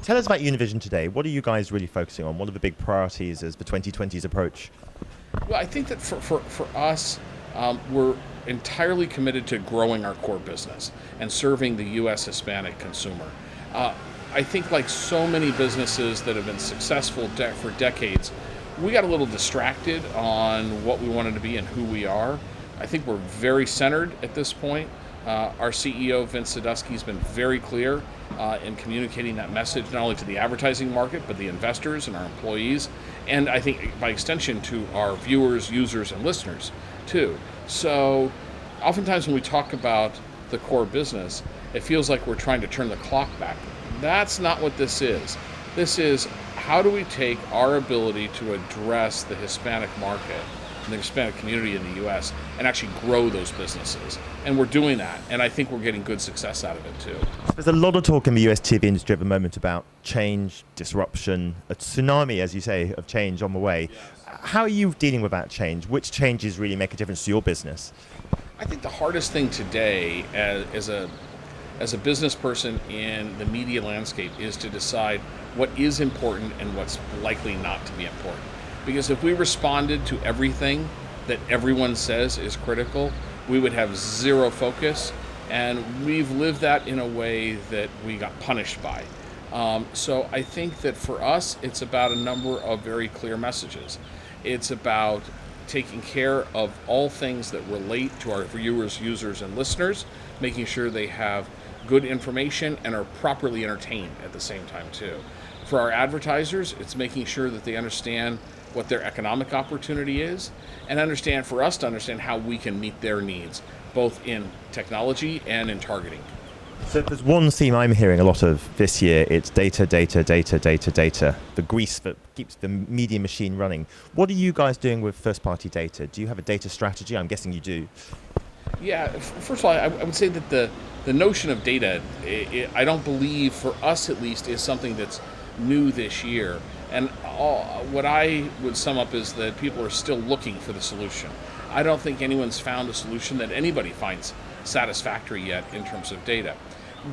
Tell us about Univision today. What are you guys really focusing on? What are the big priorities as the 2020s approach? Well, I think that for us, we're entirely committed to growing our core business and serving the U.S. Hispanic consumer. I think like so many businesses that have been successful for decades, we got a little distracted on what we wanted to be and who we are. I think we're very centered at this point. Our CEO, Vince Sadusky, has been very clear in communicating that message not only to the advertising market, but the investors and our employees, and I think by extension to our viewers, users, and listeners too. So oftentimes when we talk about the core business, it feels like we're trying to turn the clock back. That's not what this is. This is how do we take our ability to address the Hispanic market and the Hispanic community in the U.S. and actually grow those businesses. And we're doing that, and I think we're getting good success out of it too. There's a lot of talk in the US TV industry at the moment about change, disruption, a tsunami, as you say, of change on the way. Yes. How are you dealing with that change? Which changes really make a difference to your business? I think the hardest thing today as a business person in the media landscape is to decide what is important and what's likely not to be important. Because if we responded to everything that everyone says is critical, we would have zero focus, and we've lived that in a way that we got punished by. So I think that for us, it's about a number of very clear messages. It's about taking care of all things that relate to our viewers, users, and listeners, making sure they have good information and are properly entertained at the same time too. For our advertisers, it's making sure that they understand what their economic opportunity is, and for us to understand how we can meet their needs, both in technology and in targeting. So if there's one theme I'm hearing a lot of this year, it's data, data, data, data, data, the grease that keeps the media machine running. What are you guys doing with first-party data? Do you have a data strategy? I'm guessing you do. Yeah, first of all, I would say that the notion of data, I don't believe, for us at least, is something that's new this year. And what I would sum up is that people are still looking for the solution. I don't think anyone's found a solution that anybody finds satisfactory yet in terms of data.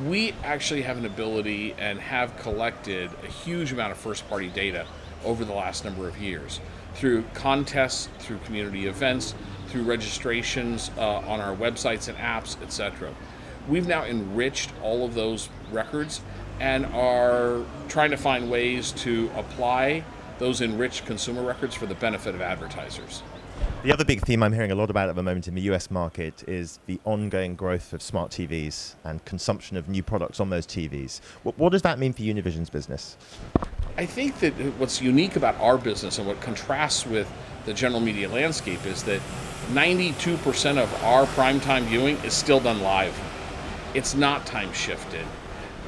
We actually have an ability and have collected a huge amount of first-party data over the last number of years through contests, through community events, through registrations on our websites and apps, etc. We've now enriched all of those records and are trying to find ways to apply those enriched consumer records for the benefit of advertisers. The other big theme I'm hearing a lot about at the moment in the US market is the ongoing growth of smart TVs and consumption of new products on those TVs. What does that mean for Univision's business? I think that what's unique about our business and what contrasts with the general media landscape is that 92% of our primetime viewing is still done live. It's not time shifted.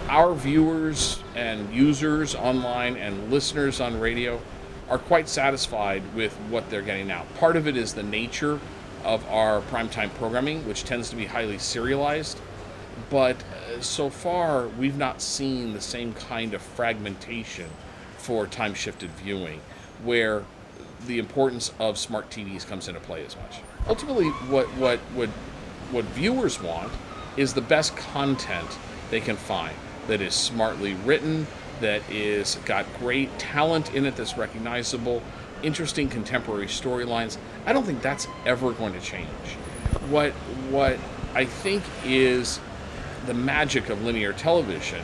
Our viewers and users online and listeners on radio are quite satisfied with what they're getting now. Part of it is the nature of our primetime programming, which tends to be highly serialized, but so far we've not seen the same kind of fragmentation for time-shifted viewing, where the importance of smart TVs comes into play as much. Ultimately, what viewers want is the best content they can find that is smartly written, that is got great talent in it that's recognizable, interesting contemporary storylines. I don't think that's ever going to change. What I think is the magic of linear television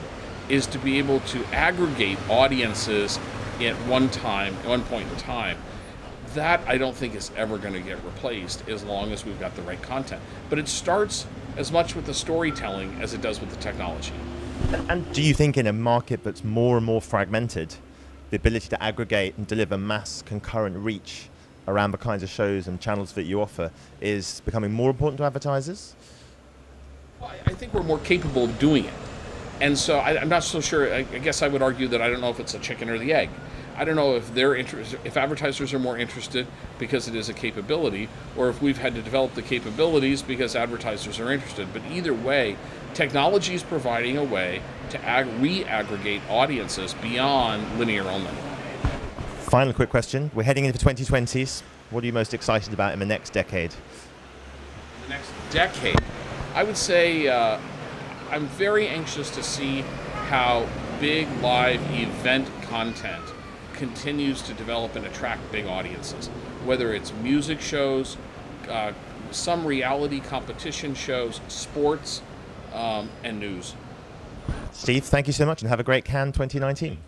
is to be able to aggregate audiences at one point in time. That I don't think is ever going to get replaced as long as we've got the right content. But it starts as much with the storytelling as it does with the technology. And do you think in a market that's more and more fragmented, the ability to aggregate and deliver mass concurrent reach around the kinds of shows and channels that you offer is becoming more important to advertisers? Well, I think we're more capable of doing it. And so I'm not so sure. I guess I would argue that I don't know if it's a chicken or the egg. I don't know if if advertisers are more interested because it is a capability, or if we've had to develop the capabilities because advertisers are interested. But either way, technology is providing a way to re-aggregate audiences beyond linear only. Final quick question. We're heading into the 2020s. What are you most excited about in the next decade? The next decade, I would say I'm very anxious to see how big live event content continues to develop and attract big audiences, whether it's music shows, some reality competition shows, sports, and news. Steve, thank you so much and have a great Cannes 2019.